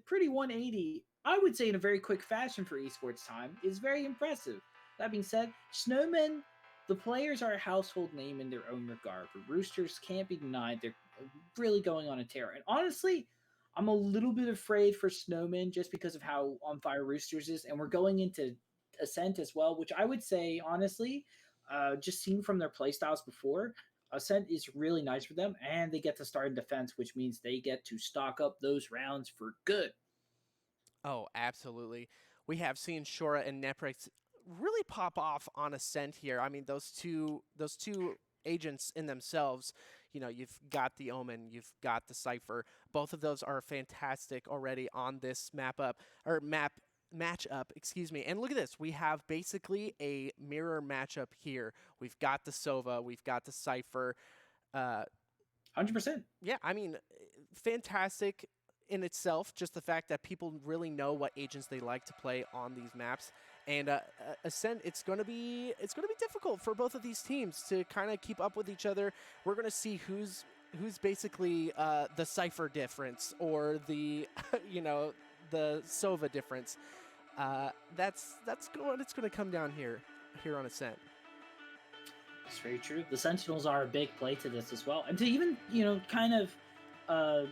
pretty 180, I would say in a very quick fashion for esports time, is very impressive. That being said, Snowmen, the players are a household name in their own regard. The Roosters can't be denied. They're really going on a tear. And honestly, I'm a little bit afraid for Snowmen just because of how on fire Roosters is. And we're going into Ascent as well, which I would say, honestly, just seen from their playstyles before, Ascent is really nice for them. And they get to start in defense, which means they get to stock up those rounds for good. Oh, absolutely. We have seen Shora and Neprix really pop off on Ascent here. I mean, those two agents in themselves, you've got the Omen, you've got the Cypher. Both of those are fantastic already on this matchup, excuse me. And look at this. We have basically a mirror matchup here. We've got the Sova, we've got the Cypher. 100%. Yeah, I mean, fantastic in itself. Just the fact that people really know what agents they like to play on these maps, and Ascent, it's going to be difficult for both of these teams to kind of keep up with each other. We're going to see who's basically the Cypher difference or the the Sova difference. That's going it's going to come down here on Ascent. It's very true. The Sentinels are a big play to this as well. And to even, kind of uh,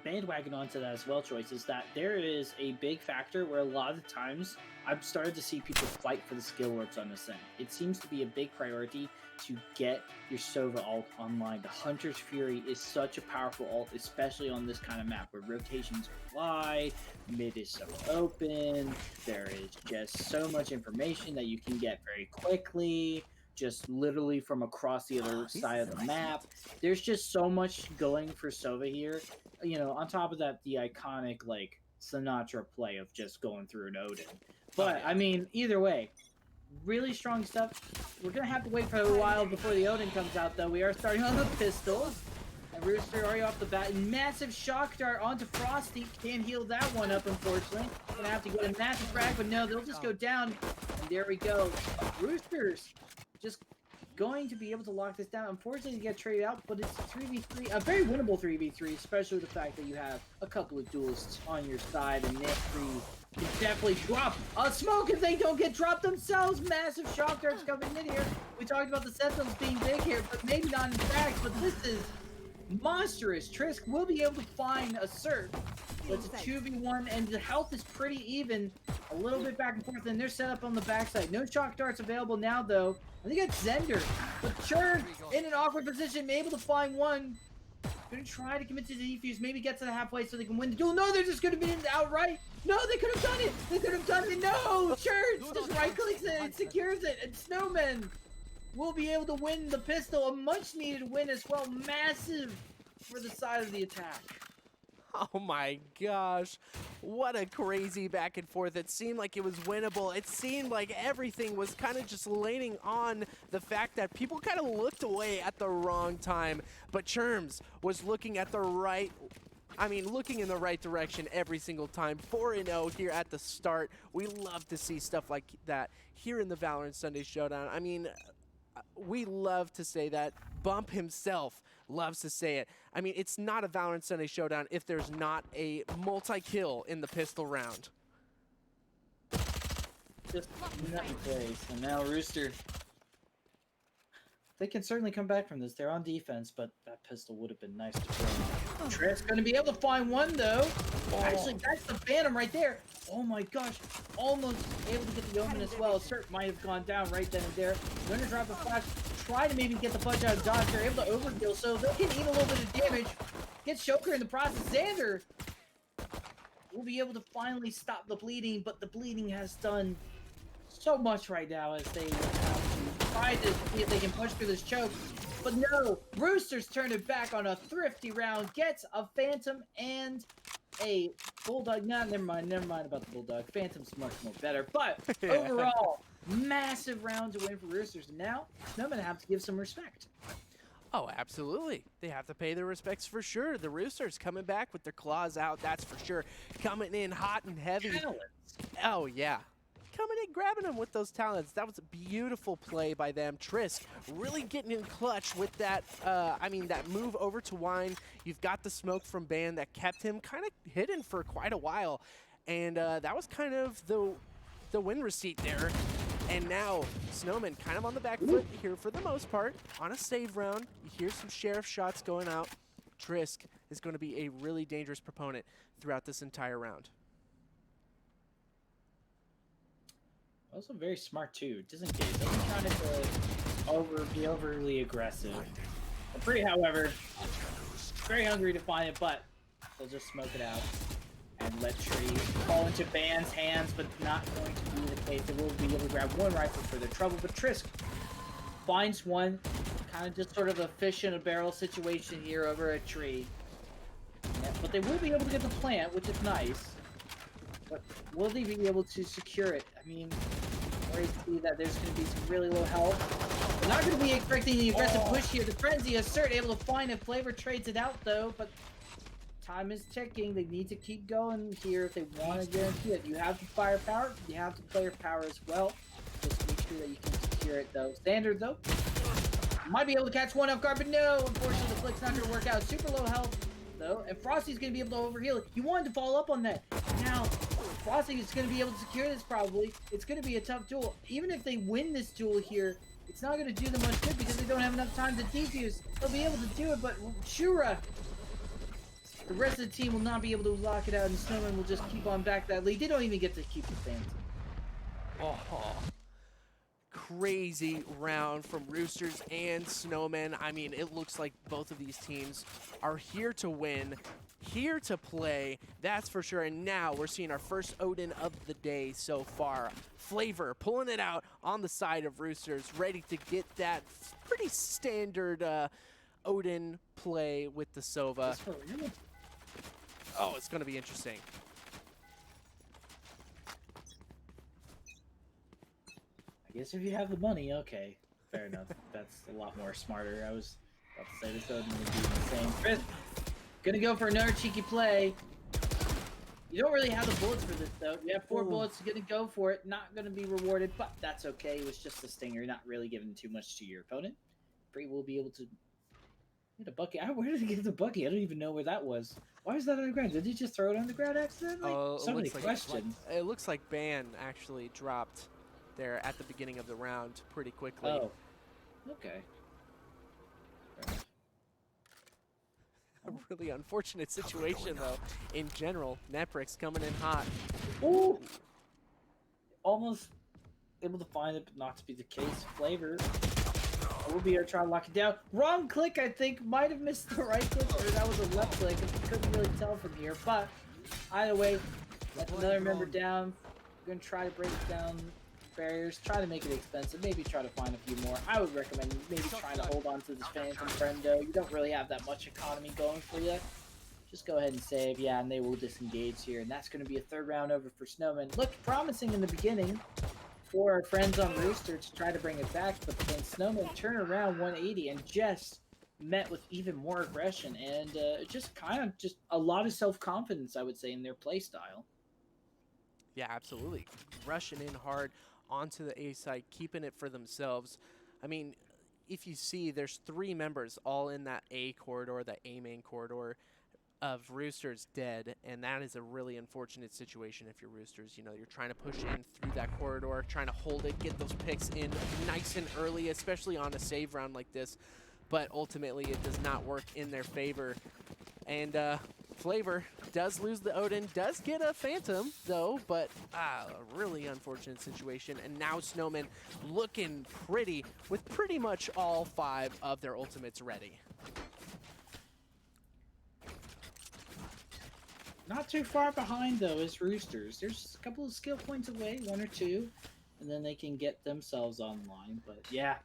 bandwagon onto that as well, Choice, is that there is a big factor where a lot of the times I've started to see people fight for the skill orbs on Ascent. It seems to be a big priority to get your Sova alt online. The Hunter's Fury is such a powerful alt, especially on this kind of map where rotations are wide, mid is so open, there is just so much information that you can get very quickly, just literally from across the other side of the map. There's just so much going for Sova here. On top of that, the iconic, like, Sinatra play of just going through an Odin. But, I mean, either way, really strong stuff. We're going to have to wait for a while before the Odin comes out, though. We are starting on the pistols. And Rooster already off the bat. Massive shock dart onto Frosty. Can't heal that one up, unfortunately. Gonna have to get a massive frag, but no, they'll just go down. And there we go. Roosters just going to be able to lock this down. Unfortunately, to get traded out, but it's a 3v3, a very winnable 3v3, especially with the fact that you have a couple of duelists on your side, and Net3 can definitely drop a smoke if they don't get dropped themselves. Massive shock darts coming in here. We talked about the Sentinels being big here, but maybe not in fact, but this is monstrous. Trisk will be able to find a Cert, but it's a 2v1, and the health is pretty even. A little bit back and forth, and they're set up on the backside. No shock darts available now, though. I think it's Zender. But Churn in an awkward position, able to find one. Gonna try to commit to the defuse, maybe get to the halfway so they can win the duel. No, they're just gonna be in outright. No, they could have done it. They could have done it. No, Churn just right clicks it and secures it. And Snowmen will be able to win the pistol. A much needed win as well. Massive for the side of the attack. Oh my gosh, what a crazy back and forth. It seemed like it was winnable. It seemed like everything was kind of just leaning on the fact that people kind of looked away at the wrong time. But Churms was looking in the right direction every single time. 4-0 here at the start. We love to see stuff like that here in the Valorant Sunday Showdown. I mean, we love to say that. Bump himself loves to say it. I mean, it's not a Valorant Sunday Showdown if there's not a multi-kill in the pistol round. Just nothing place. And now Rooster, they can certainly come back from this. They're on defense, but that pistol would have been nice to throw. Trisk going to be able to find one, though. Actually, that's the Phantom right there. Oh my gosh. Almost able to get the Omen as well. Cert might have gone down right then and there. Going to drop a flash. Try to maybe get the punch out of dodge. They're able to overkill, so they can eat a little bit of damage. Get Shoker in the process. Xander will be able to finally stop the bleeding, but the bleeding has done so much right now as they have to try to see if they can push through this choke. But no, Roosters turn it back on a thrifty round. Gets a Phantom and a Bulldog. Nah, never mind about the Bulldog. Phantom's much more better. But overall, massive round to win for Roosters. And now, Snowmen have to give some respect. Oh, absolutely. They have to pay their respects for sure. The Roosters coming back with their claws out, that's for sure. Coming in hot and heavy. Talents. Oh, yeah. coming in, grabbing him with those talents. That was a beautiful play by them. Trisk really getting in clutch with that, that move over to Wine. You've got the smoke from Ban that kept him kind of hidden for quite a while. And that was kind of the win receipt there. And now Snowmen kind of on the back foot here for the most part. On a save round, you hear some sheriff shots going out. Trisk is going to be a really dangerous proponent throughout this entire round. Also very smart too. Doesn't try to be overly aggressive. Free, however, very hungry to find it, but they'll just smoke it out and let Tree fall into Ban's hands, but not going to be the case. They will be able to grab one rifle for their trouble, but Trisk finds one, kind of just sort of a fish in a barrel situation here over a Tree. Yeah, but they will be able to get the plant, which is nice. But will they be able to secure it? I mean, worries see that there's going to be some really low health. They're not going to be expecting the aggressive push here. The Frenzy Assert able to find it. Flavor trades it out though, but time is ticking. They need to keep going here if they want to guarantee it. You have the firepower. You have the player power as well. Just make sure that you can secure it though. Standard though. Might be able to catch one off guard, but no. Unfortunately, the flick's not going to work out. Super low health though, and Frosty's going to be able to overheal it. You wanted to follow up on that. Now, Frosty is going to be able to secure this probably. It's going to be a tough duel. Even if they win this duel here, it's not going to do them much good because they don't have enough time to defuse. They'll be able to do it, but Shura, the rest of the team will not be able to lock it out, and Snowmen will just keep on back that lead. They don't even get to keep the Phantom. Oh, crazy round from Roosters and Snowmen. I mean, it looks like both of these teams are here to win, here to play, that's for sure. And now we're seeing our first Odin of the day so far. Flavor pulling it out on the side of Roosters, ready to get that pretty standard Odin play with the Sova. Oh, it's going to be interesting. I guess if you have the money, okay. Fair enough. That's a lot more smarter. I was about to say this Odin would be insane. Chris, gonna go for another cheeky play. You don't really have the bullets for this, though. You have 4 bullets, gonna go for it. Not gonna be rewarded, but that's okay. It was just a stinger, not really giving too much to your opponent. Free will be able to get a bucket. Where did he get the bucket? I don't even know where that was. Why was that on the ground? Did he just throw it on the ground accidentally? So many questions. It looks like Ban actually dropped there at the beginning of the round pretty quickly. Oh, okay. A really unfortunate situation, though, in general. Neprix coming in hot. Ooh! Almost able to find it, but not to be the case. Flavor. We'll be here trying to lock it down. Wrong click, I think. Might have missed the right click, or that was a left click. Couldn't really tell from here, but either way, that's another member down. We're going to try to break down barriers, try to make it expensive, maybe try to find a few more. I would recommend maybe trying to hold on to this Phantom Friendo. You don't really have that much economy going for you. Just go ahead and save, yeah, and they will disengage here, and that's going to be a 3rd round over for Snowmen. Looked promising in the beginning for our friends on Rooster to try to bring it back, but then Snowmen turn around 180 and just met with even more aggression, and just kind of just a lot of self-confidence, I would say, in their play style. Yeah, absolutely. Rushing in hard onto the A side, keeping it for themselves. I mean, if you see, there's 3 members all in that A corridor, that A main corridor of Roosters dead, and that is a really unfortunate situation if you're Roosters. You know, you're trying to push in through that corridor, trying to hold it, get those picks in nice and early, especially on a save round like this, but ultimately it does not work in their favor. And Flavor does lose the Odin, does get a Phantom, though, but a really unfortunate situation. And now Snowmen looking pretty with pretty much all 5 of their ultimates ready. Not too far behind, though, is Roosters. There's a couple of skill points away, 1 or 2, and then they can get themselves online. But, yeah,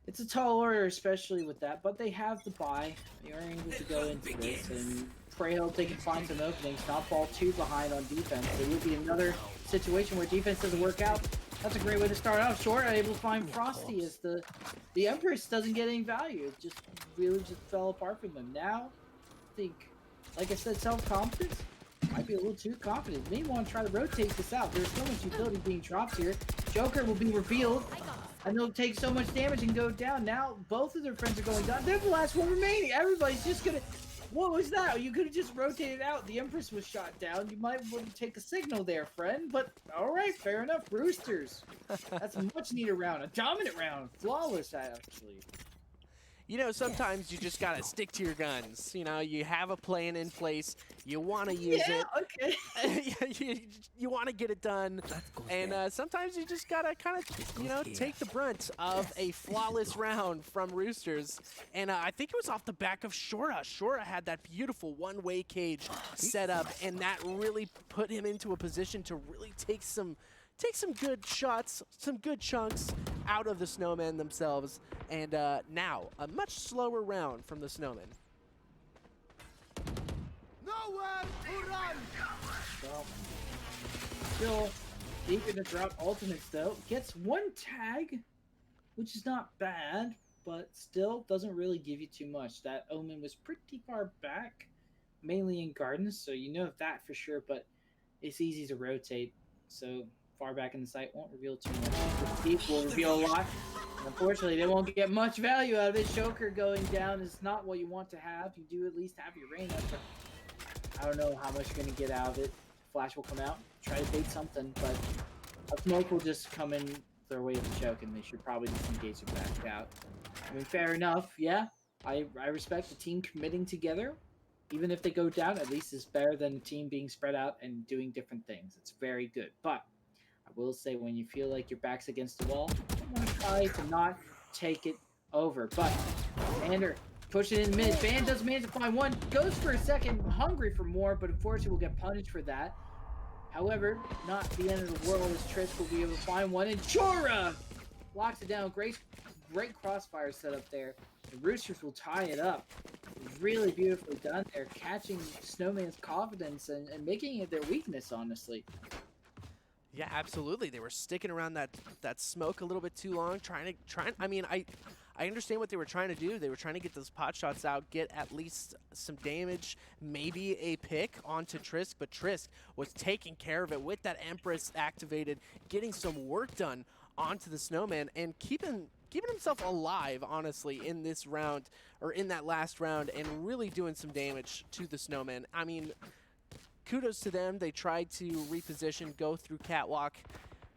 it's a tall order, especially with that, but they have the buy. They are able to go into this and pray hope they can find some openings, not fall too behind on defense. There will be another situation where defense doesn't work out. That's a great way to start off. Short, able to find Frosty as the Empress doesn't get any value. It just really just fell apart for them. Now, I think, like I said, self-confidence might be a little too confident. May want to try to rotate this out. There's so much utility being dropped here. Joker will be revealed, and they'll take so much damage and go down. Now both of their friends are going down. They're the last one remaining. Everybody's just gonna. What was that? You could have just rotated out. The Empress was shot down. You might want to take a signal there, friend. But all right, fair enough. Roosters. That's a much needed round. A dominant round. Flawless, actually. You know, sometimes you just gotta stick to your guns. You know, you have a plan in place. You want to use it. Okay. you want to get it done. And sometimes you just gotta kind of, you know, take the brunt of a flawless round from Roosters. And I think it was off the back of Shora. Shora had that beautiful one-way cage set up, and that really put him into a position to really take some good shots, some good chunks out of the Snowmen themselves. And now, a much slower round from the Snowmen. Nowhere to run! Well, still eager to drop ultimates, though. Gets one tag, which is not bad, but still doesn't really give you too much. That Omen was pretty far back, mainly in Gardens, so you know that for sure, but it's easy to rotate. So far back in the site won't reveal too much. The deep will reveal a lot. Unfortunately, they won't get much value out of it. Choker going down is not what you want to have. You do at least have your rain up, but I don't know how much you're going to get out of it. Flash will come out, try to bait something, but a smoke will just come in their way of the choke, and they should probably just engage it back out. I mean, fair enough. Yeah, I respect the team committing together. Even if they go down, at least it's better than the team being spread out and doing different things. It's very good. But I will say, when you feel like your back's against the wall, you want to try to not take it over. But Vander pushing in mid. Van does manage to find one. Goes for a second, hungry for more, but unfortunately will get punished for that. However, not the end of the world, as Trish will be able to find one. And Chora locks it down. Great crossfire set up there. The Roosters will tie it up. Really beautifully done there, catching Snowman's confidence and making it their weakness, honestly. Yeah, absolutely. They were sticking around that smoke a little bit too long, I mean, I understand what they were trying to do. They were trying to get those pot shots out, get at least some damage, maybe a pick onto Trisk, but Trisk was taking care of it with that Empress activated, getting some work done onto the Snowman and keeping himself alive, honestly, in this round, or in that last round, and really doing some damage to the Snowman. I mean, kudos to them. They tried to reposition, go through Catwalk,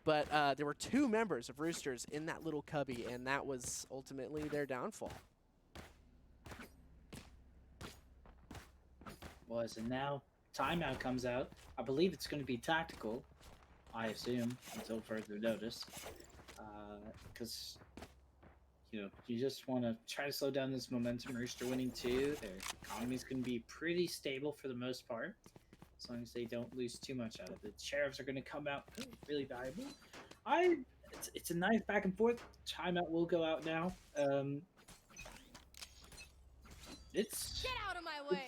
but there were two members of Roosters in that little cubby, and that was ultimately their downfall. And now timeout comes out. I believe it's going to be tactical, I assume, until further notice. Because, you know, you just want to try to slow down this momentum. Rooster winning 2. Their economy's going to be pretty stable for the most part, as long as they don't lose too much out of it. Sheriffs are going to come out really valuable. It's a nice back and forth. Timeout will go out now. It's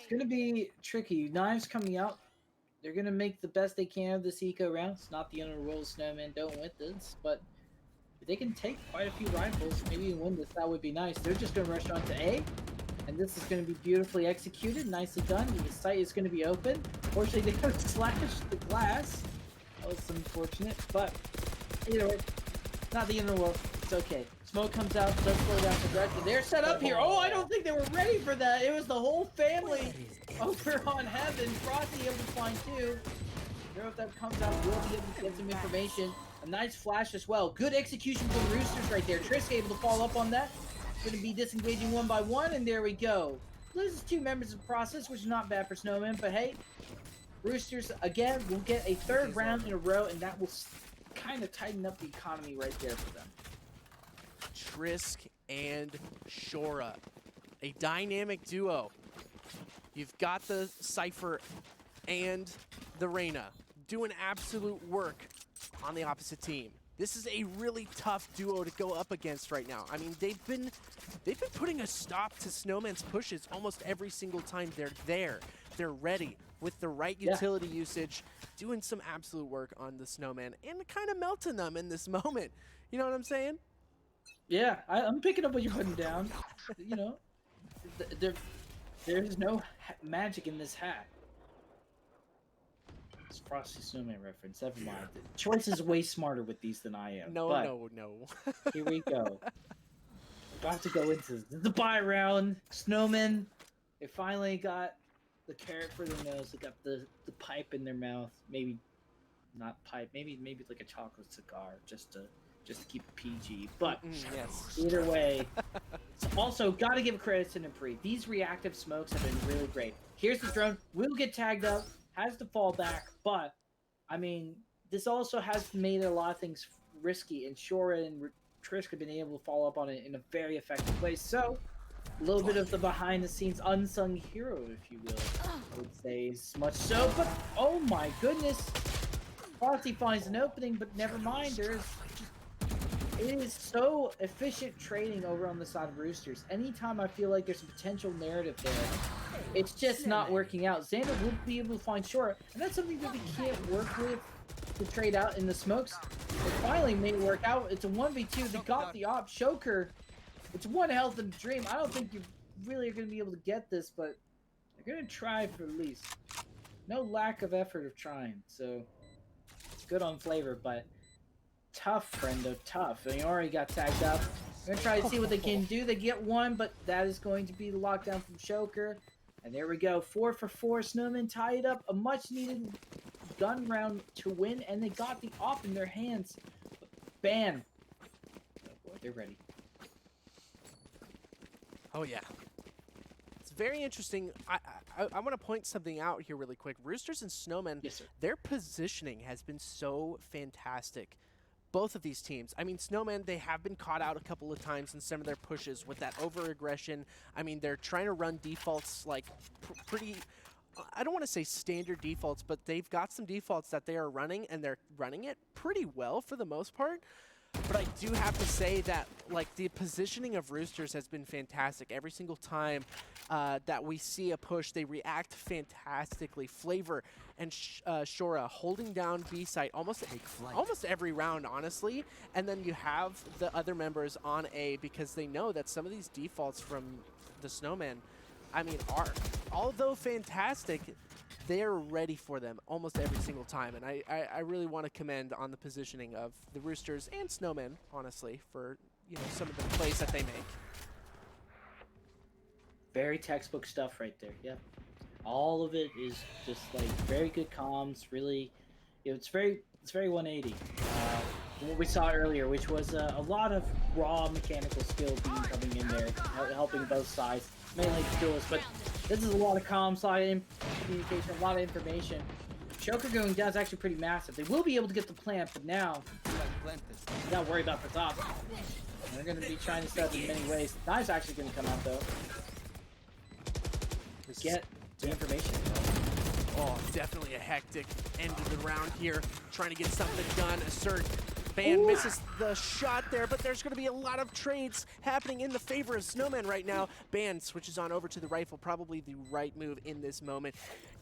going to be tricky. Knives coming out. They're going to make the best they can of this eco round. It's not the end of the world. Snowmen don't win this, but if they can take quite a few rifles, maybe win this, that would be nice. They're just going to rush on to A, and this is going to be beautifully executed, nicely done. The site is going to be open. Fortunately, they have slashed the glass. That was unfortunate, but either way, not the end of the world. It's okay. Smoke comes out, does slow down progression. They're set up here. Oh, I don't think they were ready for that. It was the whole family over on Heaven. Frosty able to find 2. I don't know if that comes out. We'll be able to get some information. A nice flash as well. Good execution from Roosters right there. Trisk able to follow up on that. Going to be disengaging one by one, and there we go. Loses 2 members of the process, which is not bad for Snowmen, but hey, Roosters, again, will get a 3rd round in a row, and that will kind of tighten up the economy right there for them. Trisk and Shora, a dynamic duo. You've got the Cypher and the Reyna doing absolute work on the opposite team. This is a really tough duo to go up against right now. I mean, they've been putting a stop to Snowman's pushes almost every single time they're there. They're ready with the right utility usage, doing some absolute work on the Snowman and kind of melting them in this moment. You know what I'm saying? Yeah, I'm picking up what you're putting down. You know, there's no magic in this hat. It's Frosty Snowman reference. Never mind. The choice is way smarter with these than I am. No, but no. here we go. About to go into the buy round. Snowmen, they finally got the carrot for their nose. They got the pipe in their mouth. Maybe not pipe. Maybe like a chocolate cigar, just to keep it PG. But yes. either way, also got to give credit to Napri. These reactive smokes have been really great. Here's the drone. Will get tagged up. Has to fall back, but I mean, this also has made a lot of things risky, and Shora and Trisk have been able to follow up on it in a very effective way. So, a little bit of the behind-the-scenes unsung hero, if you will, I would say, as much so. But oh my goodness, Frosty finds an opening, but never mind. It is so efficient trading over on the side of Roosters. Anytime I feel like there's a potential narrative there, it's just not working out. Xander will be able to find Shora, and that's something that we can't work with to trade out in the smokes. It finally may work out. It's a 1v2. They got the op. Shoker, it's one health in the dream. I don't think you really are going to be able to get this, but they're going to try for at least. No lack of effort of trying, so good on flavor, but tough, friendo, tough. And he already got tagged up. They're going to try to see what they can do. They get one, but that is going to be the lockdown from Shoker. And there we go. 4 for 4. Snowmen tied up a much-needed gun round to win, and they got the op in their hands. Ban. Oh boy, they're ready. Oh, yeah. It's very interesting. I want to point something out here really quick. Roosters and Snowmen, Yes, sir. their positioning has been so fantastic. Both of these teams. I mean, Snowmen, they have been caught out a couple of times in some of their pushes with that over-aggression. I mean, they're trying to run defaults like pretty... I don't want to say standard defaults, but they've got some defaults that they are running, and they're running it pretty well for the most part. But I do have to say that, like, the positioning of Roosters has been fantastic. Every single time that we see a push, they react fantastically. Flavor and Shora holding down B site almost every round, honestly. And then you have the other members on A because they know that some of these defaults from the Snowmen, I mean, are, although fantastic, they're ready for them almost every single time. And I really want to commend on the positioning of the Roosters and Snowmen, honestly, for, you know, some of the plays that they make. Very textbook stuff right there. Yeah. All of it is just like very good comms. Really, you know, it's very 180. What we saw earlier, which was a lot of raw mechanical skill being coming in there, helping both sides, mainly the duels. But this is a lot of comms, a lot of communication, a lot of information. Shoker going down is actually pretty massive. They will be able to get the plant, but now you gotta worry about the top. They're going to be trying to set up in many ways. Knive's actually going to come out though. Get the information. Oh, definitely a hectic end of the round here. Trying to get something done. Assert. Ban misses the shot there, but there's going to be a lot of trades happening in the favor of Snowmen right now. Ban switches on over to the rifle. Probably the right move in this moment.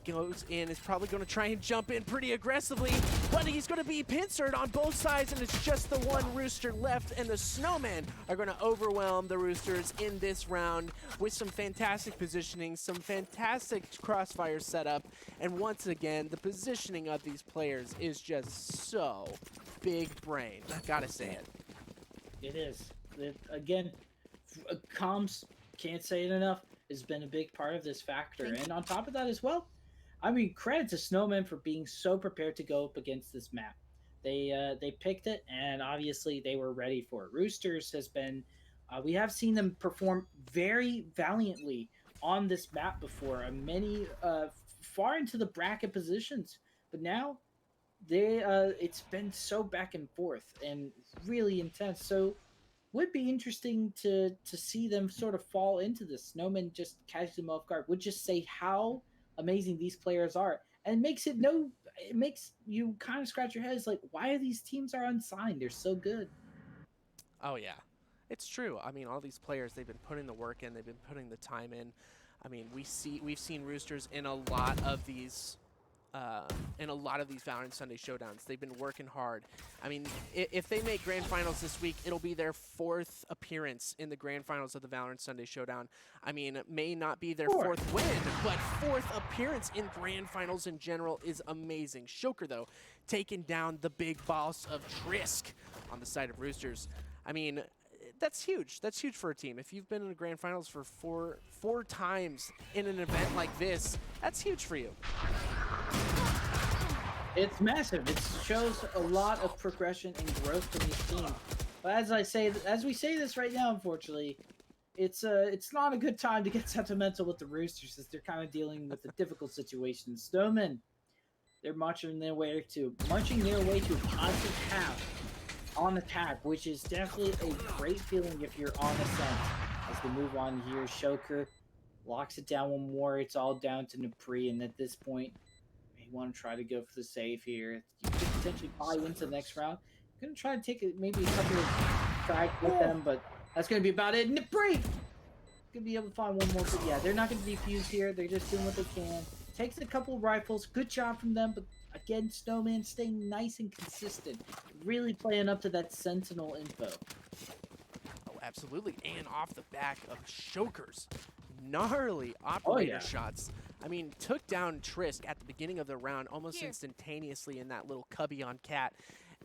Goes in, is probably going to try and jump in pretty aggressively, but he's going to be pincered on both sides, and it's just the one Rooster left, and the Snowmen are going to overwhelm the Roosters in this round with some fantastic positioning, some fantastic crossfire setup, and once again, the positioning of these players is just so big brain. I gotta say it. It is. Again, comms, can't say it enough, has been a big part of this factor. And on top of that as well, I mean, credit to Snowmen for being so prepared to go up against this map. They picked it, and obviously they were ready for it. Roosters has been, we have seen them perform very valiantly on this map before, many far into the bracket positions. But now it's been so back and forth and really intense. So would be interesting to see them sort of fall into this. Snowmen just catch them off guard. Would just say how amazing these players are, and it makes you kind of scratch your head. It's like, why are these teams are unsigned? They're so good. Oh yeah, it's true. I mean, all these players, they've been putting the work in, they've been putting the time in. I mean, we've seen Roosters in a lot of these in a lot of these Valorant Sunday Showdowns. They've been working hard. I mean, if they make Grand Finals this week, it'll be their 4th appearance in the Grand Finals of the Valorant Sunday Showdown. I mean, it may not be their 4th win, but 4th appearance in Grand Finals in general is amazing. Shoker, though, taking down the big boss of Trisk on the side of Roosters. I mean, that's huge. That's huge for a team. If you've been in the Grand Finals for four times in an event like this, that's huge for you. It's massive. It shows a lot of progression and growth from these teams. But as we say this right now, unfortunately, it's not a good time to get sentimental with the Roosters, as they're kind of dealing with a difficult situation. Snowmen, they're marching their way to a positive half on attack, which is definitely a great feeling if you're on ascent. As they move on here, Shoker locks it down one more. It's all down to Napri, and at this point, you want to try to go for the save here. You could potentially buy into the next round. I'm going to try to take maybe a couple of frags with them, but that's going to be about it. Napri! Going to be able to find one more, but yeah, they're not going to defuse here. They're just doing what they can. Takes a couple of rifles. Good job from them, but again, Snowman staying nice and consistent. Really playing up to that Sentinel info. Oh, absolutely. And off the back of Shoker's gnarly operator shots. I mean, took down Trisk at the beginning of the round almost instantaneously in that little cubby on Cat.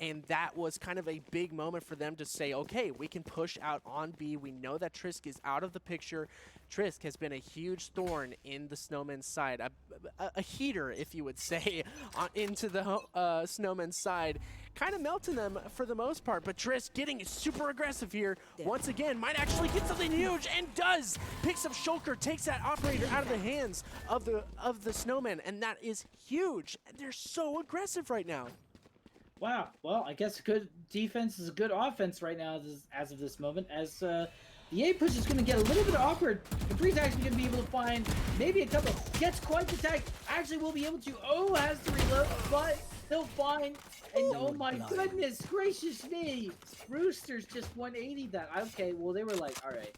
And that was kind of a big moment for them to say, okay, we can push out on B. We know that Trisk is out of the picture. Trisk has been a huge thorn in the Snowmen's side, a heater, if you would say, into the Snowmen's side, kind of melting them for the most part. But Trisk getting super aggressive here once again, might actually get something huge, and does. Picks up Shoker, takes that operator out of the hands of the Snowmen, and that is huge. They're so aggressive right now. Wow. Well, I guess good defense is a good offense right now as of this moment, as the A push is going to get a little bit awkward. Capri's actually going to be able to find maybe a couple. Gets quite the tag. Actually will be able to. Oh, has to reload, but he'll find. And oh my goodness gracious me. Roosters just 180 that. Okay, well, they were like, all right,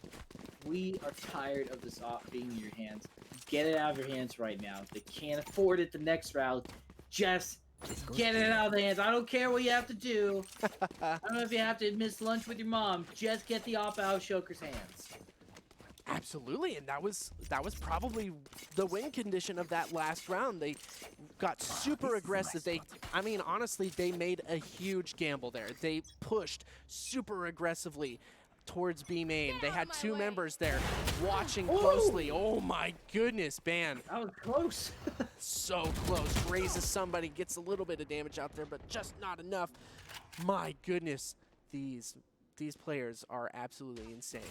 we are tired of this off being in your hands. Get it out of your hands right now. They can't afford it the next round. Just get it out of the hands. I don't care what you have to do. I don't know if you have to miss lunch with your mom. Just get the op out of Shoker's hands. Absolutely, and that was probably the win condition of that last round. They got super aggressive. I mean, honestly, they made a huge gamble there. They pushed super aggressively towards B main. They had two members there watching closely. Oh my goodness, man. That was close. So close. Raises somebody, gets a little bit of damage out there, but just not enough. My goodness, these players are absolutely insane.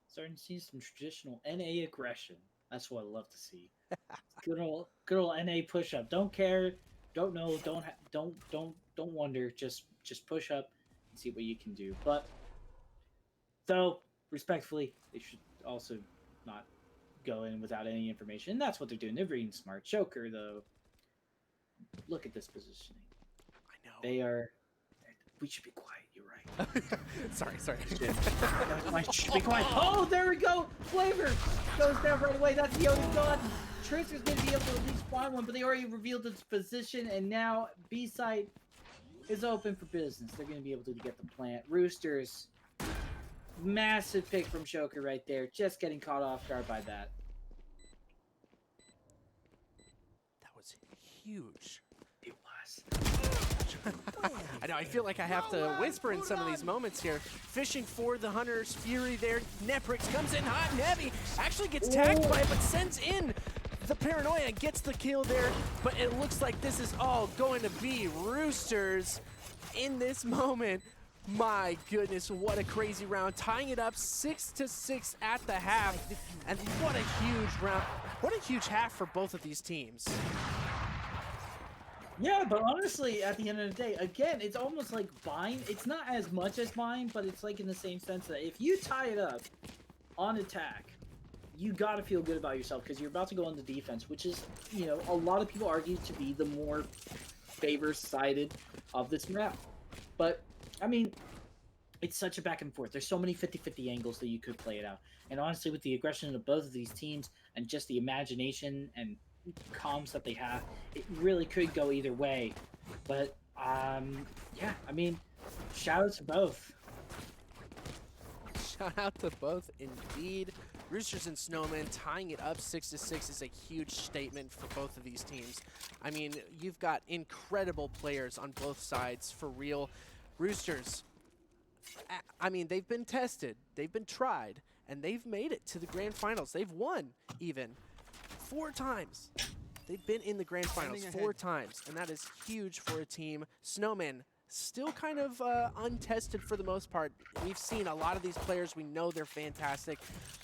Starting to see some traditional NA aggression. That's what I love to see. Good old NA push up. Don't care, don't know, don't wonder. Just push up and see what you can do. But though, respectfully, they should also not go in without any information. And that's what they're doing. They're being smart. Shoker, though, look at this positioning. I know. They are. We should be quiet. You're right. sorry. Should be quiet. Oh, there we go. Flavor goes down right away. That's Yoda's gone. Trisk is going to be able to at least find one, but they already revealed its position, and now B site is open for business. They're going to be able to get the plant. Roosters, massive pick from Shoker right there. Just getting caught off guard by that. That was huge. It was. I know, I feel like I have to whisper in some of these moments here. Fishing for the Hunter's Fury there. Neprix comes in hot and heavy. Actually gets tagged by it, but sends in the Paranoia. Gets the kill there, but it looks like this is all going to be Roosters in this moment. My goodness, what a crazy round. Tying it up 6-6 at the half. And what a huge round. What a huge half for both of these teams. Yeah, but honestly, at the end of the day, again, it's almost like Bind. It's not as much as Bind, but it's like in the same sense that if you tie it up on attack, you got to feel good about yourself because you're about to go on the defense, which is, you know, a lot of people argue to be the more favor-sided of this map. But, I mean, it's such a back and forth. There's so many 50-50 angles that you could play it out. And honestly, with the aggression of both of these teams and just the imagination and comms that they have, it really could go either way. But yeah, I mean, shout out to both. Shout out to both indeed. Roosters and Snowmen tying it up 6-6 is a huge statement for both of these teams. I mean, you've got incredible players on both sides for real. Roosters, I mean, they've been tested, they've been tried, and they've made it to the grand finals. They've won even 4 times. They've been in the grand finals 4 times, and that is huge for a team. Snowmen still kind of untested for the most part. We've seen a lot of these players. We know they're fantastic,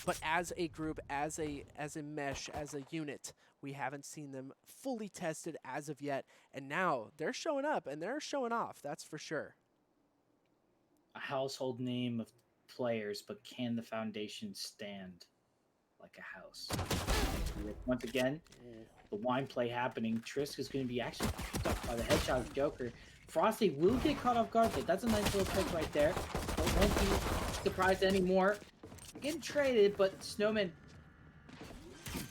but as a group, as a mesh, as a unit, we haven't seen them fully tested as of yet. And now they're showing up and they're showing off. That's for sure. A household name of players, but can the foundation stand like a house? Once again, the wine play happening. Trisk is going to be actually picked up by the headshot of Joker. Frosty will get caught off guard, but that's a nice little pick right there. But won't be surprised anymore. Getting traded, but Snowman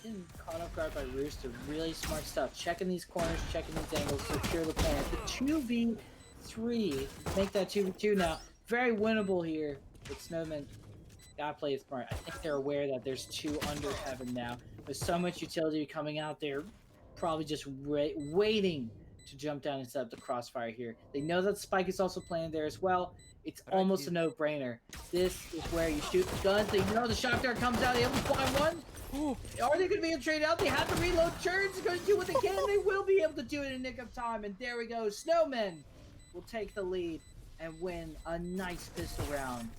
getting caught off guard by Rooster. Really smart stuff. Checking these corners, checking these angles, secure the plan. The 2v3, make that 2v2 now. Very winnable here, but Snowman gotta play it smart. I think they're aware that there's 2 under heaven now. With so much utility coming out there, probably just waiting to jump down and set up the crossfire here. They know that Spike is also playing there as well. It's almost a no-brainer. This is where you shoot the guns. They know the shock dart comes out. They able to find one. Ooh. Are they going to be able to trade out? They have to reload. Churn's going to do what they can. They will be able to do it in nick of time. And there we go. Snowmen will take the lead and win a nice pistol round.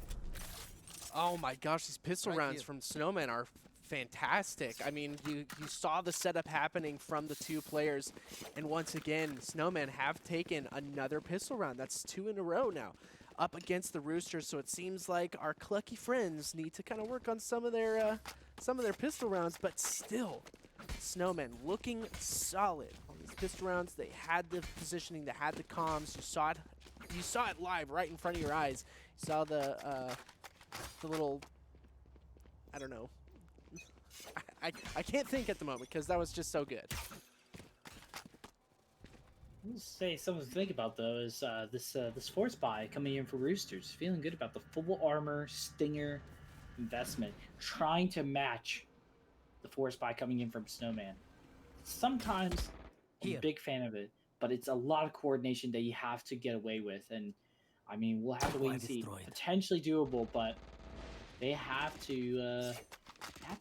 Oh my gosh, these pistol rounds from Snowmen are fantastic. I mean, you saw the setup happening from the 2 players, and once again, Snowmen have taken another pistol round. That's 2 in a row now up against the Roosters, so it seems like our clucky friends need to kind of work on some of their pistol rounds, but still, Snowmen looking solid on these pistol rounds. They had the positioning, they had the comms. You saw it live right in front of your eyes. You saw the little, I don't know. I can't think at the moment because that was just so good. I'll say something to think about though is this force buy coming in for Roosters. Feeling good about the full armor Stinger investment, trying to match the force buy coming in from Snowman. Sometimes I'm a big fan of it, but it's a lot of coordination that you have to get away with, and I mean we'll have to wait and see. Potentially doable, but they have to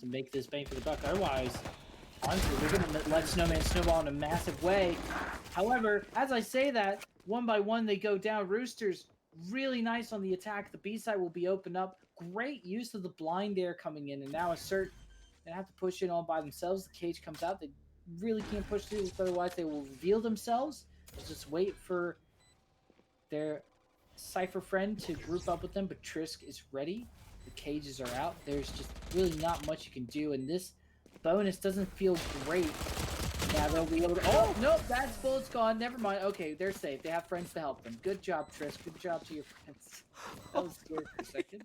make this bang for the buck. Otherwise, honestly, they're going to let Snowman snowball in a massive way. However, as I say that, one by one they go down. Roosters really nice on the attack. The B side will be opened up. Great use of the blind air coming in, and now Assert they have to push in all by themselves. The cage comes out. They really can't push through, otherwise they will reveal themselves. Just wait for their Cypher friend to group up with them, but Trisk is ready. The cages are out. There's just really not much you can do, and this bonus doesn't feel great. Now they'll be able to... Oh, nope, that bullet's gone. Never mind. Okay, they're safe. They have friends to help them. Good job, Trisk. Good job to your friends. That was scary for a second.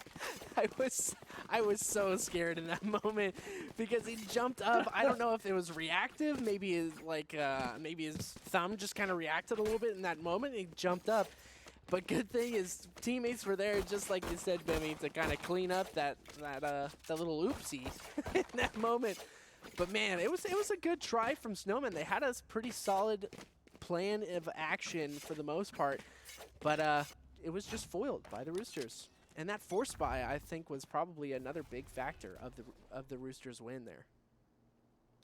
I was so scared in that moment because he jumped up. I don't know if it was reactive. Maybe his thumb just kind of reacted a little bit in that moment. He jumped up. But good thing his teammates were there, just like you said, Bimmy, to kind of clean up that little oopsie in that moment. But man, it was a good try from Snowmen. They had a pretty solid plan of action for the most part, but it was just foiled by the Roosters. And that force buy, I think, was probably another big factor of the Roosters' win there.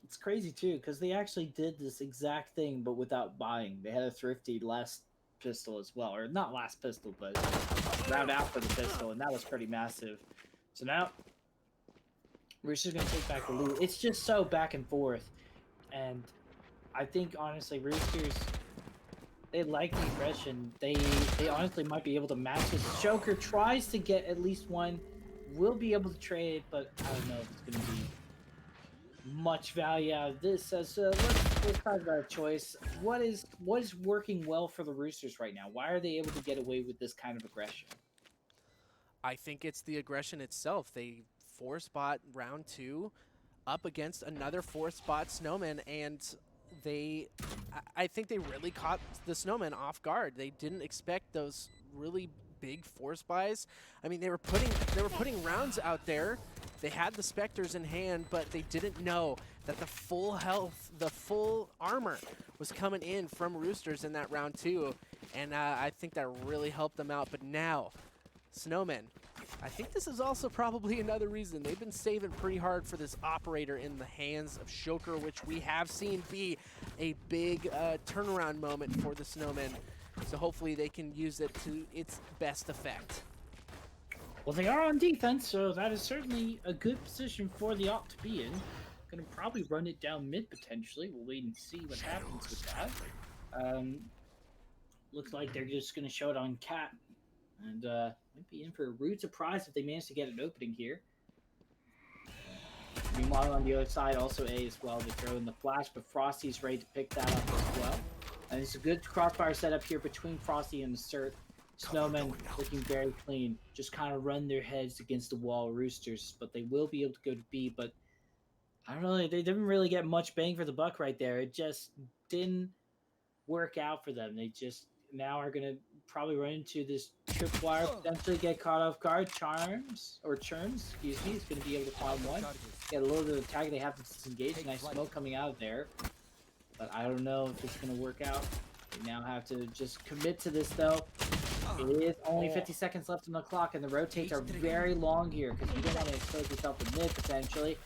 It's crazy too, because they actually did this exact thing, but without buying. They had a thrifty last pistol as well, or not last pistol, but round out for the pistol, and that was pretty massive. So now Roosters gonna take back the loot. It's just so back and forth, and I think honestly Roosters, they like the aggression. They honestly might be able to match this. Joker tries to get at least one, will be able to trade, but I don't know if it's gonna be much value out of this. Let's talk about a choice. What is working well for the Roosters right now? Why are they able to get away with this kind of aggression? I think it's the aggression itself. They force bought round 2 up against another 4th spot Snowmen, and I think they really caught the Snowmen off guard. They didn't expect those really big force buys. I mean, they were putting rounds out there. They had the Spectres in hand, but they didn't know that the full health, the full armor was coming in from Roosters in that round 2. And I think that really helped them out. But now, Snowmen, I think this is also probably another reason they've been saving pretty hard for this operator in the hands of Shoker, which we have seen be a big turnaround moment for the Snowmen. So hopefully they can use it to its best effect. Well, they are on defense, so that is certainly a good position for the Op to be in. Going to probably run it down mid potentially. We'll wait and see what happens with that. Looks like they're just going to show it on Cat. And might be in for a rude surprise if they manage to get an opening here. Meanwhile, on the other side, also A as well. They throw in the flash, but Frosty's ready to pick that up as well. And it's a good crossfire setup here between Frosty and the Cert. Snowmen looking very clean. Just kind of run their heads against the wall, Roosters. But they will be able to go to B. But I don't know, they didn't really get much bang for the buck right there. It just didn't work out for them. They just now are going to probably run into this tripwire, potentially get caught off guard. Churns, excuse me, is going to be able to find one. Get a little bit of attack. They have to disengage. Nice smoke coming out of there. But I don't know if it's going to work out. They now have to just commit to this, though. It is only 50 seconds left on the clock, and the rotates are very long here because you don't want to expose yourself to mid, potentially.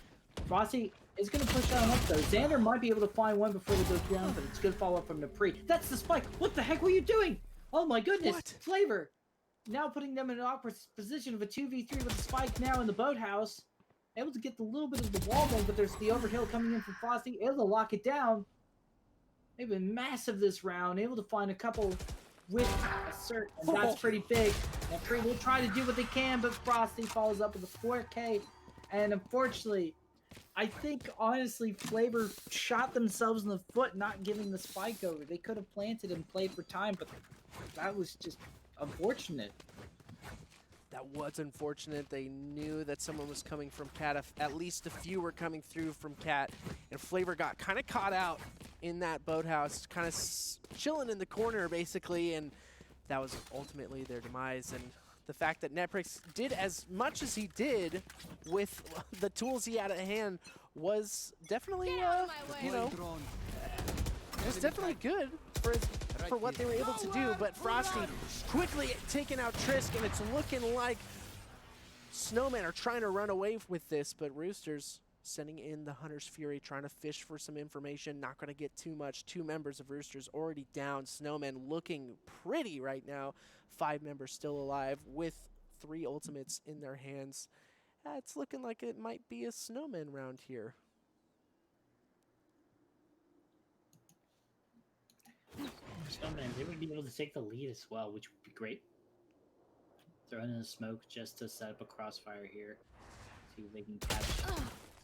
Frosty is going to push on up, though. Xander might be able to find one before they go down, but it's good follow-up from Napri. That's the spike! What the heck were you doing? Oh my goodness! What? Flavor! Now putting them in an awkward position of a 2v3 with the spike now in the boathouse. Able to get the little bit of the wall bang, but there's the overhill coming in from Frosty. Able to lock it down. They've been massive this round. Able to find a couple with a cert, and that's pretty big. Napri will try to do what they can, but Frosty follows up with a 4K. And unfortunately, I think, honestly, Flavor shot themselves in the foot not giving the spike over. They could have planted and played for time, but that was just unfortunate. That was unfortunate. They knew that someone was coming from Cat. At least a few were coming through from Cat. And Flavor got kind of caught out in that boathouse, kind of chilling in the corner, basically. And that was ultimately their demise. And the fact that Neprix did as much as he did with the tools he had at hand was definitely, you know, it was definitely good for what they were able to do. But Frosty quickly taking out Trisk, and it's looking like Snowmen are trying to run away with this, but Roosters sending in the Hunter's Fury, trying to fish for some information. Not going to get too much. 2 members of Roosters already down. Snowmen looking pretty right now. 5 members still alive with 3 ultimates in their hands. It's looking like it might be a Snowman round here. Snowman, they would be able to take the lead as well, which would be great. Throwing in the smoke just to set up a crossfire here. See if they can catch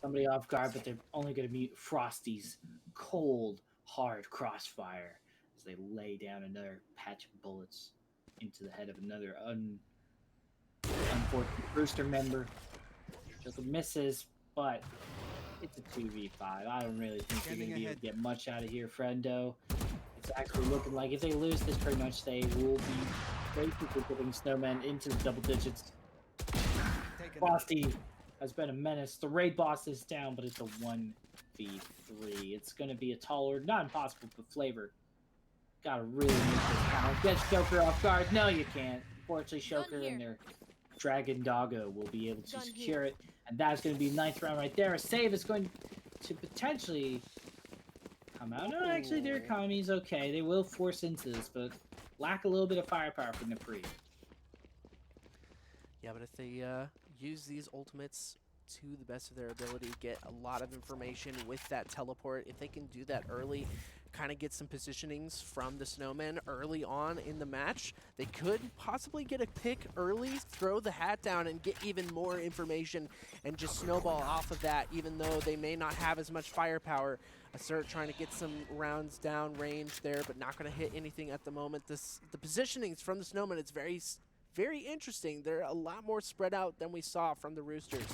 somebody off guard, but they're only going to meet Frosty's cold, hard crossfire as they lay down another patch of bullets into the head of another unfortunate Rooster member. Just misses, but it's a 2v5. I don't really think they're going to be able to get much out of here, friendo. It's actually looking like if they lose this, pretty much they will be basically putting Snowmen into the double digits. Frosty has been a menace. The raid boss is down, but it's a 1v3. It's going to be a taller, not impossible, but Flavor. Gotta really make this count. Get Shoker off guard. No, you can't. Fortunately, Shoker and their Dragon Doggo will be able to secure it. And that's going to be 9th round right there. A save is going to potentially come out. No, actually, their economy is okay. They will force into this, but lack a little bit of firepower from Napri. Yeah, but if they use these ultimates to the best of their ability, get a lot of information with that teleport, if they can do that early, kind of get some positionings from the Snowmen early on in the match, they could possibly get a pick early, throw the hat down, and get even more information and just snowball off of that, even though they may not have as much firepower. Assert trying to get some rounds down range there, but not going to hit anything at the moment. The positionings from the Snowmen, it's very interesting. They're a lot more spread out than we saw from the Roosters.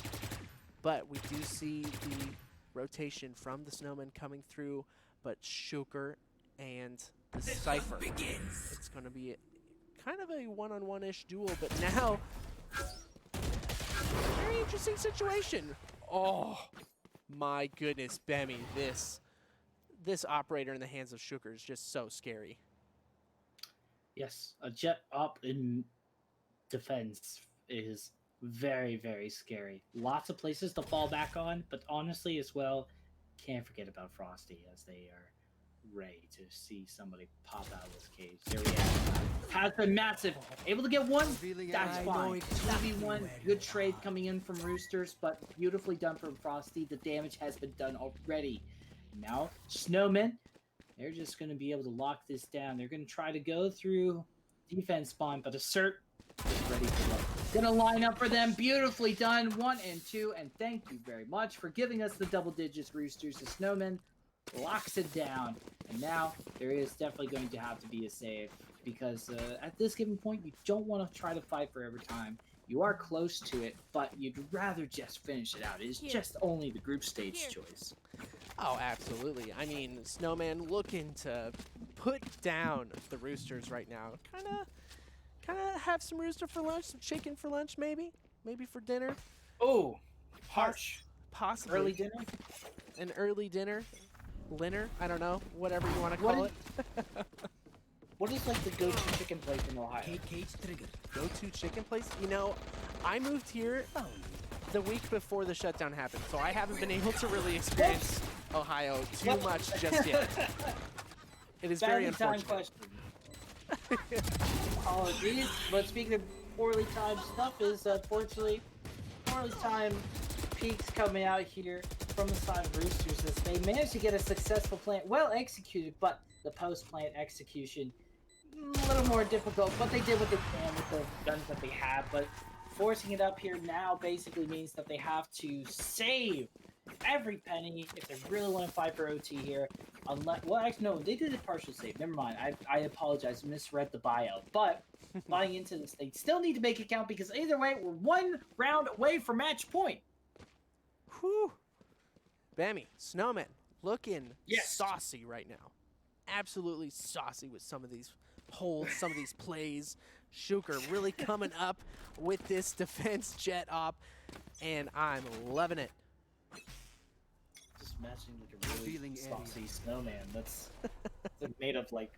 But we do see the rotation from the Snowmen coming through, but Shuker and the Cypher. It's going to be kind of a one-on-one-ish duel, but now, very interesting situation. Oh my goodness, Bemmy, this operator in the hands of Shuker is just so scary. Yes, a jet up in defense is very, very scary. Lots of places to fall back on, but honestly as well, can't forget about Frosty as they are ready to see somebody pop out of this cage. There we have. Has been massive. Able to get one, that's fine. 2v1, good trade coming in from Roosters, but beautifully done from Frosty. The damage has been done already. Now, Snowmen, they're just going to be able to lock this down. They're going to try to go through defense spawn, but Assert is ready to go. Going to line up for them. Beautifully done. 1 and 2, and thank you very much for giving us the double digits, Roosters. The Snowmen locks it down, and now there is definitely going to have to be a save, because at this given point, you don't want to try to fight for every time. You are close to it, but you'd rather just finish it out. It is just only the group stage choice. Oh, absolutely. I mean, Snowman looking to put down the Roosters right now. Kind of have some rooster for lunch, some chicken for lunch, maybe for dinner. Oh, harsh. Possibly. Early dinner? An early dinner. Linner, I don't know, whatever you want to call it. What is like the go-to chicken place in Ohio? Go-to chicken place? You know, I moved here the week before the shutdown happened, so I haven't been able to really experience Ohio too much just yet. It is very unfortunate. Question. Apologies, but speaking of poorly timed stuff, is unfortunately poorly timed peaks coming out here from the side of Roosters as they managed to get a successful plant, well executed, but the post-plant execution a little more difficult, but they did what they can with the guns that they have, but forcing it up here now basically means that they have to save every penny if they really want to fight for OT here. Unless, well, actually, no, they did a partial save. Never mind. I apologize. Misread the bio. But buying into this, they still need to make it count because either way, we're 1 round away from match point. Whew. Bammy, Snowman, looking saucy right now. Absolutely saucy with some of these holds, some of these plays. Shuker really coming up with this defense jet op, and I'm loving it. Just matching like a really saucy snowman. That's made of like,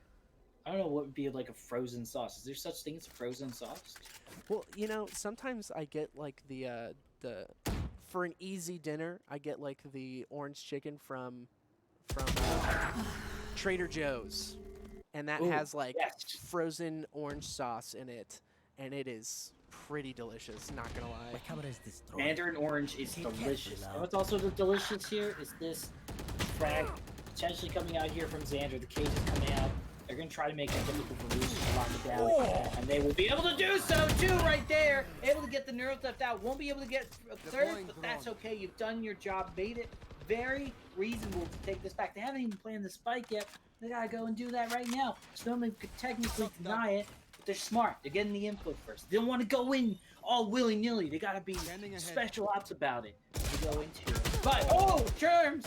I don't know what would be like a frozen sauce. Is there such thing as frozen sauce? Well, you know, sometimes I get like the for an easy dinner, I get like the orange chicken from Trader Joe's, and that has like frozen orange sauce in it, and it is pretty delicious. Not gonna lie. Mandarin orange is delicious. And what's also delicious here is this frag potentially coming out here from Xander. The cage is coming out. They're going to try to make it difficult for Roosters to lock it down. And they will be able to do so, too, right there. Able to get the neuro theft out. Won't be able to get a third, but that's okay. You've done your job. Made it very reasonable to take this back. They haven't even planned the spike yet. They got to go and do that right now. Snowmen could technically deny it, but they're smart. They're getting the input first. They don't want to go in all willy-nilly. They got to be special ops about it to go into it. But, oh, Germs!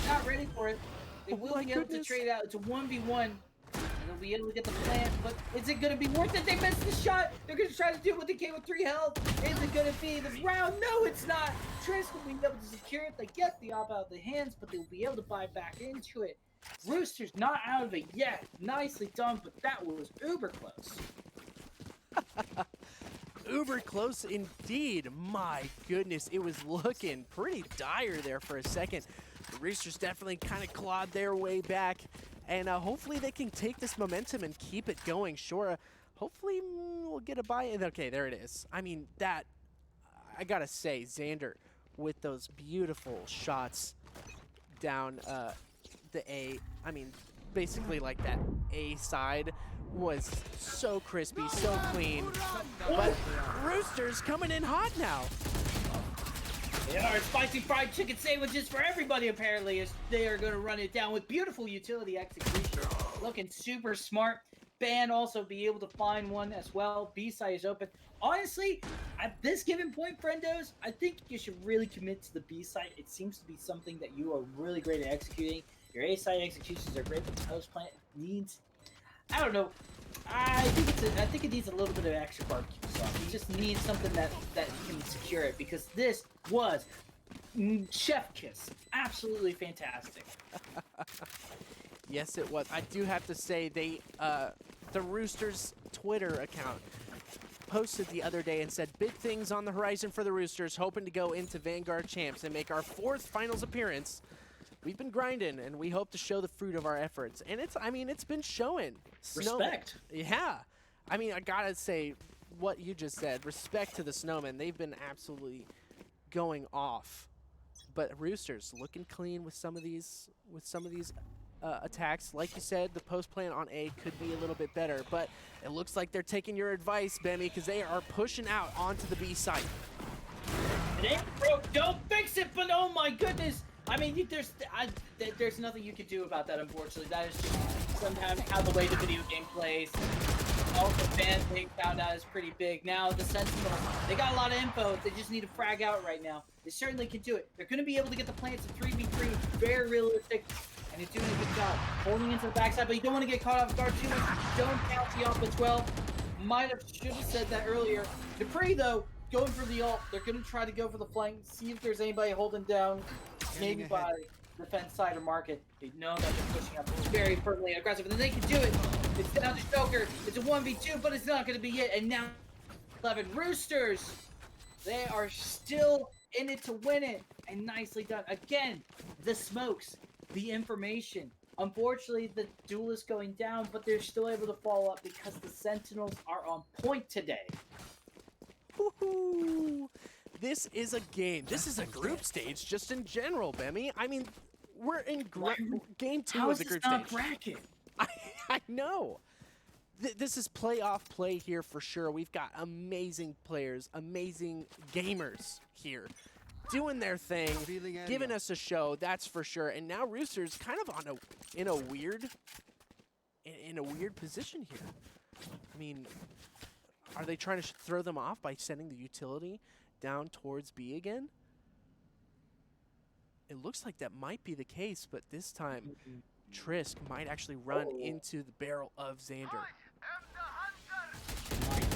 Not ready for it. They will be able to trade out. It's a 1v1. And they'll be able to get the plant, but is it going to be worth it? They missed the shot. They're going to try to do what they can with 3 health. Is it going to be the round? No, it's not. Trish will be able to secure it. They get the op out of the hands, but they'll be able to buy back into it. Roosters not out of it yet. Nicely done, but that was uber close. Uber close indeed. My goodness, it was looking pretty dire there for a second. The Roosters definitely kind of clawed their way back. And hopefully they can take this momentum and keep it going. Sure, hopefully we'll get a buy-in. Okay, there it is. I mean, that, I gotta say, Xander with those beautiful shots down the A. I mean, basically like that A side was so crispy, so clean. But Roosters coming in hot now. They are spicy fried chicken sandwiches for everybody, apparently, as they are going to run it down with beautiful utility execution. Looking super smart. ban also be able to find one as well. B side is open. Honestly, at this given point, friendos, I think you should really commit to the B side. It seems to be something that you are really great at executing. Your A side executions are great, but the post plant needs, I don't know. I think it needs a little bit of extra barbecue sauce. You just need something that can secure it, because this was chef kiss. Absolutely fantastic. Yes, it was. I do have to say, they the Roosters Twitter account posted the other day and said, big things on the horizon for the Roosters, hoping to go into Vanguard champs and make our 4th finals appearance. We've been grinding, and we hope to show the fruit of our efforts. And it's been showing. Respect. Yeah. I mean, I gotta say what you just said. Respect to the Snowmen. They've been absolutely going off. But Roosters looking clean with some of these attacks. Like you said, the post plan on A could be a little bit better, but it looks like they're taking your advice, Bemmy, because they are pushing out onto the B site. It ain't broke, don't fix it, but oh my goodness. I mean, there's nothing you can do about that, unfortunately. That is just sometimes how the way the video game plays. All the fans being found out is pretty big. Now, the Sentinels, they got a lot of info. They just need to frag out right now. They certainly can do it. They're going to be able to get the plants in 3v3. Very realistic. And he's doing a good job. Holding into the backside, but you don't want to get caught off guard too much. Don't count the ult as well. Should have said that earlier. Dupree, though, going for the ult. They're going to try to go for the flank. See if there's anybody holding down. Maybe by defense side or market. They know that they're pushing up very firmly and aggressive. And then they can do it. It's down to Joker. It's a 1v2, but it's not going to be it. And now 11 Roosters. They are still in it to win it. And nicely done. Again, the smokes. The information. Unfortunately, the duel is going down, but they're still able to follow up because the Sentinels are on point today. Woohoo! This is a game. This is a group stage just in general, Bemmy. I mean, we're in game 2 of the group stage. Bracket? I know. This is playoff play here for sure. We've got amazing players, amazing gamers here, doing their thing, giving us a show, that's for sure. And now Roosters kind of in a weird position here. I mean, are they trying to throw them off by sending the utility down towards B again? It looks like that might be the case, but this time Trisk might actually run into the barrel of Xander.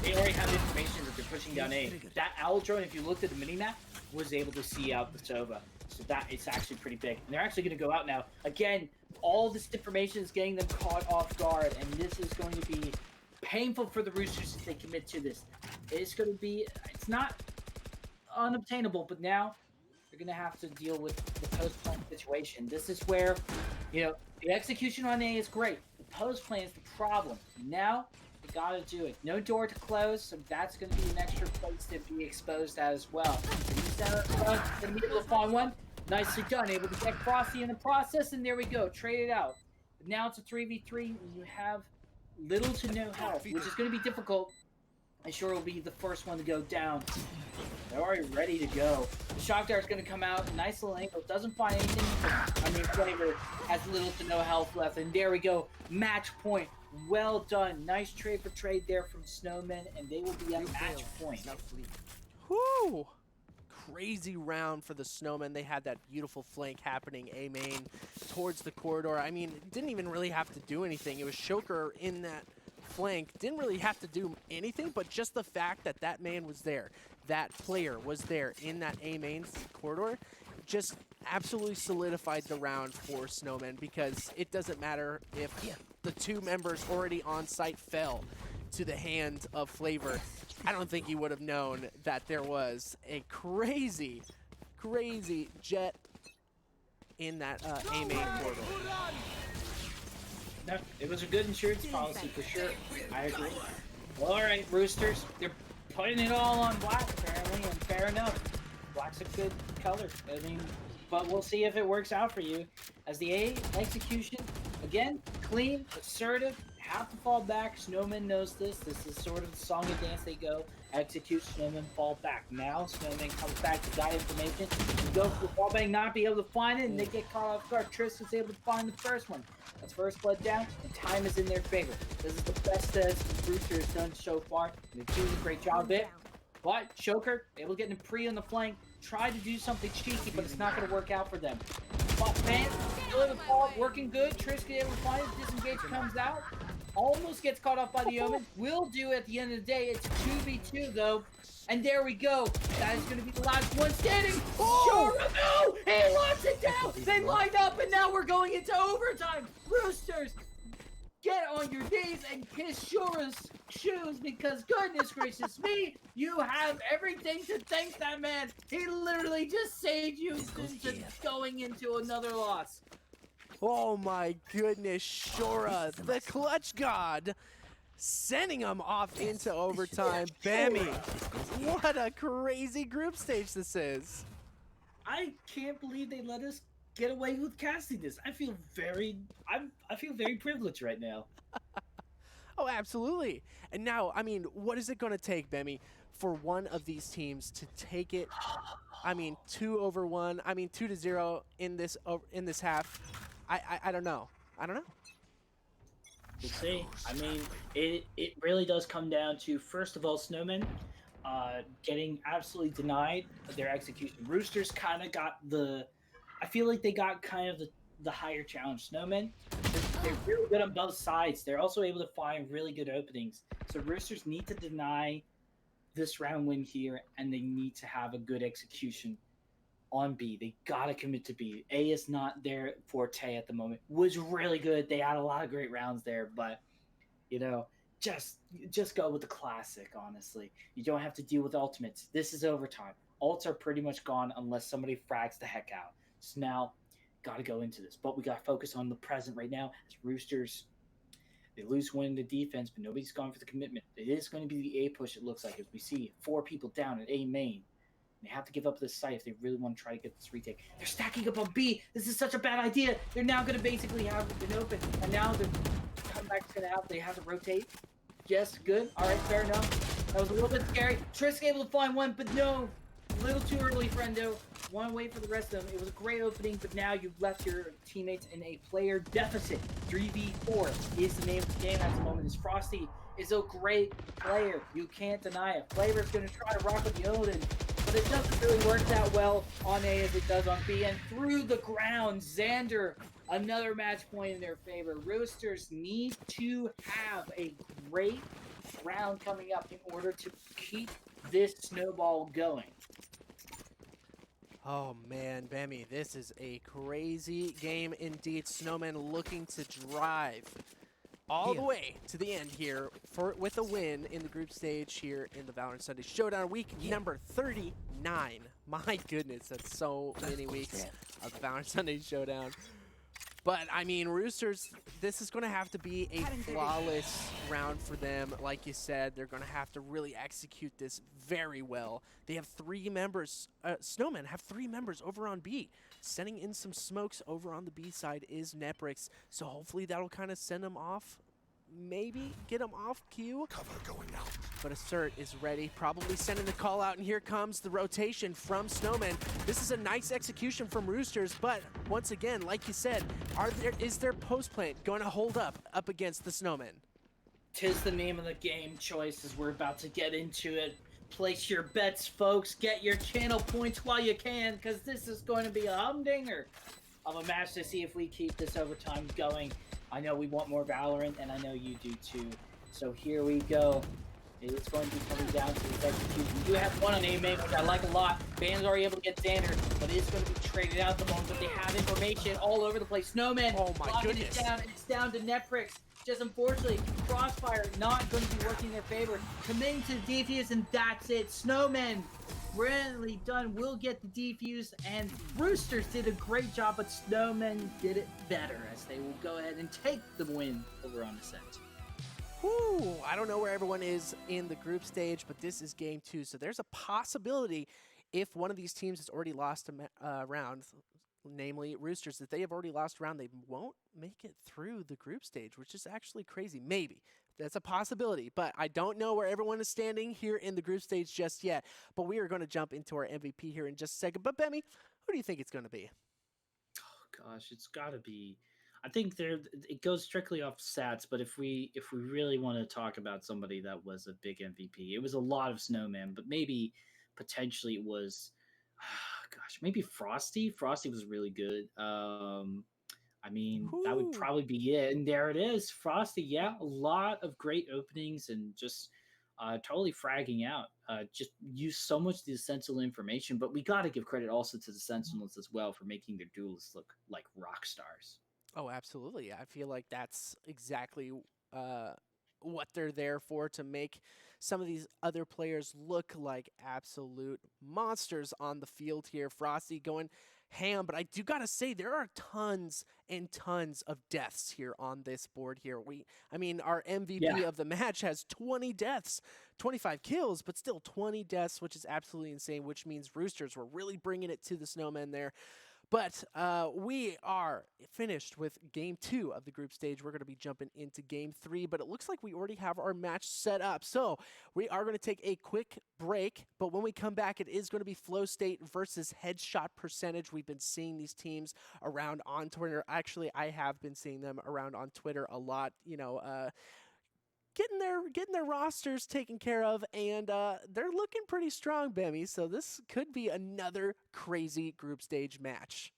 They already have information that they're pushing down A. That owl drone, if you looked at the minimap, was able to see out the Sova. So that it's actually pretty big. And they're actually going to go out now. Again, all this information is getting them caught off guard, and this is going to be painful for the Roosters if they commit to this. It's going to be, it's not unobtainable, but now they're going to have to deal with the post-plant situation. This is where, you know, the execution on A is great. The post-plan is the problem. Now, you gotta do it. No door to close, so that's gonna be an extra place to be exposed at as well. Gonna be able to find one. Nicely done. Able to get Frosty in the process, and there we go. Trade it out. But now it's a 3v3 when you have little to no health, which is gonna be difficult. I'm sure will be the first one to go down. They're already ready to go. The shock dart's gonna come out. Nice little angle. Doesn't find anything. I mean, Flavor has little to no health left, and there we go. Match point. Well done. Nice trade for trade there from Snowmen, and they will be at match point. Whoo! Crazy round for the Snowmen. They had that beautiful flank happening A main towards the corridor. I mean, didn't even really have to do anything. It was Shoker in that flank. Didn't really have to do anything, but just the fact that that man was there, that player was there in that A main corridor, just absolutely solidified the round for Snowmen, because it doesn't matter if the 2 members already on site fell to the hand of Flavor. I don't think he would have known that there was a crazy, crazy jet in that A main corridor. No, it was a good insurance policy for sure. I agree. Well, all right, Roosters. They're putting it all on black, apparently, and fair enough. Black's a good color. I mean, but we'll see if it works out for you. As the A execution Again, clean, assertive, have to fall back. Snowmen knows this. This is sort of the song and dance they go. Execute, Snowmen fall back. Now, Snowmen comes back to guide information. You go for the ball bang, not be able to find it, and they get caught off guard. Trisk is able to find the first one. That's first blood down, and time is in their favor. This is the best that Rooster has done so far. And they're doing a great job of it. But Choker, able to get in pre on the flank, try to do something cheeky, but it's not going to work out for them. But man, still the ball, working good. Trisk able to find it, disengage comes out. Almost gets caught off by the Omen. Will do at the end of the day. It's 2v2 though. And there we go. That is going to be the last one standing. Oh! No! He locks it down! They lined up and now we're going into overtime. Roosters, get on your knees and kiss Shora's shoes because goodness gracious me, you have everything to thank that man. He literally just saved you into going into another loss. Oh my goodness, Shora, the clutch god, sending him off into overtime. Bammy, what a crazy group stage this is. I can't believe they let us get away with casting this. I feel very privileged right now. Oh, absolutely. And now, I mean, what is it going to take, Bammy, for one of these teams to take it? I mean, 2-1. I mean, 2-0 in this half. I don't know. I don't know. We'll see. I mean, it really does come down to, first of all, Snowmen getting absolutely denied their execution. Roosters kind of got I feel like they got kind of the higher challenge. Snowmen, they're really good on both sides. They're also able to find really good openings. So Roosters need to deny this round win here, and they need to have a good execution on B. They gotta commit to B. A is not their forte at the moment. Was really good. They had a lot of great rounds there, but you know, just go with the classic. Honestly, you don't have to deal with ultimates. This is overtime. Ults are pretty much gone unless somebody frags the heck out. So now, gotta go into this. But we gotta focus on the present right now. As Roosters, they lose one in the defense, but nobody's gone for the commitment. It is going to be the A push. It looks like as we see 4 people down at A main. They have to give up this site if they really want to try to get this retake. They're stacking up on B. This is such a bad idea. They're now going to basically have it open. And now the comeback's going to have, they have to rotate. Yes, good. All right, fair enough. That was a little bit scary. Trisk able to find one, but no. A little too early, friendo. Want to wait for the rest of them. It was a great opening, but now you've left your teammates in a player deficit. 3v4 is the name of the game at the moment. Is Frosty is a great player. You can't deny it. Flavor's going to try to rock with the Odin, but it doesn't really work that well on A as it does on B. And through the ground, Xander, another match point in their favor. Roosters need to have a great round coming up in order to keep this snowball going. Oh man, Bammy, this is a crazy game indeed. Snowmen looking to drive all the way to the end here with a win in the group stage here in the Valorant Sunday Showdown, week number 39. My goodness, that's so many weeks of the Valorant Sunday Showdown. But, I mean, Roosters, this is going to have to be a flawless round for them. Like you said, they're going to have to really execute this very well. They have 3 members. Snowmen have 3 members over on B. Sending in some smokes over on the B side is Neprix. So hopefully that'll kind of send them off. Maybe get them off cue. Cover going out. But Assert is ready, probably sending the call out, and here comes the rotation from Snowmen. This is a nice execution from Roosters, but once again, like you said, is their post plant going to hold up against the Snowmen? 'Tis the name of the game, choices. We're about to get into it. Place your bets, folks. Get your channel points while you can, because this is going to be a humdinger of a match to see if we keep this overtime going. I know we want more Valorant, and I know you do too. So here we go. It's going to be coming down to this execution. We do have one on A main, which I like a lot. Band's already able to get Xander, but it's going to be traded out at the moment. But they have information all over the place. Snowmen, oh my goodness, it's down to Neprix. Just unfortunately, Crossfire not going to be working in their favor. Committing to the defuse, and that's it. Snowmen, brilliantly done, will get the defuse, and Roosters did a great job, but Snowmen did it better as they will go ahead and take the win over on the set. Whew, I don't know where everyone is in the group stage, but this is game 2, so there's a possibility if one of these teams has already lost a round, namely Roosters, that they have already lost a round. They won't make it through the group stage, which is actually crazy. Maybe. That's a possibility, but I don't know where everyone is standing here in the group stage just yet. But we are going to jump into our MVP here in just a second. But Bemi, who do you think it's going to be? Oh gosh, it's got to be. I think there it goes strictly off stats, but if we really want to talk about somebody that was a big MVP, it was a lot of Snowmen, but maybe potentially it was, gosh, maybe Frosty. Frosty was really good. I mean, that would Whoo! probably be it. And there it is, Frosty. Yeah, a lot of great openings and just totally fragging out. Just use so much of the essential information, but we got to give credit also to the Sentinels as well for making their duelists look like rock stars. Oh, absolutely. I feel like that's exactly uh, what they're there for, to make some of these other players look like absolute monsters on the field here. Frosty going ham, but I do gotta say there are tons and tons of deaths here on this board here. I mean, our MVP Yeah, of the match has 20 deaths, 25 kills, but still 20 deaths, which is absolutely insane. Which means Roosters were really bringing it to the Snowmen there. But we are finished with game 2 of the group stage. We're going to be jumping into game 3, but it looks like we already have our match set up. So we are going to take a quick break, but when we come back, it is going to be flow state versus headshot percentage. We've been seeing these teams around on Twitter. Actually, I have been seeing them around on Twitter a lot. Getting their rosters taken care of, and they're looking pretty strong, Bemmy. So this could be another crazy group stage match.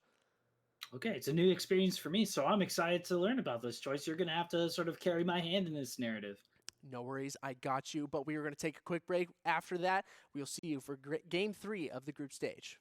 okay, it's a new experience for me, so I'm excited to learn about this choice. You're going to have to sort of carry my hand in this narrative. No worries, I got you. But we are going to take a quick break. After that, we'll see you for game 3 of the group stage.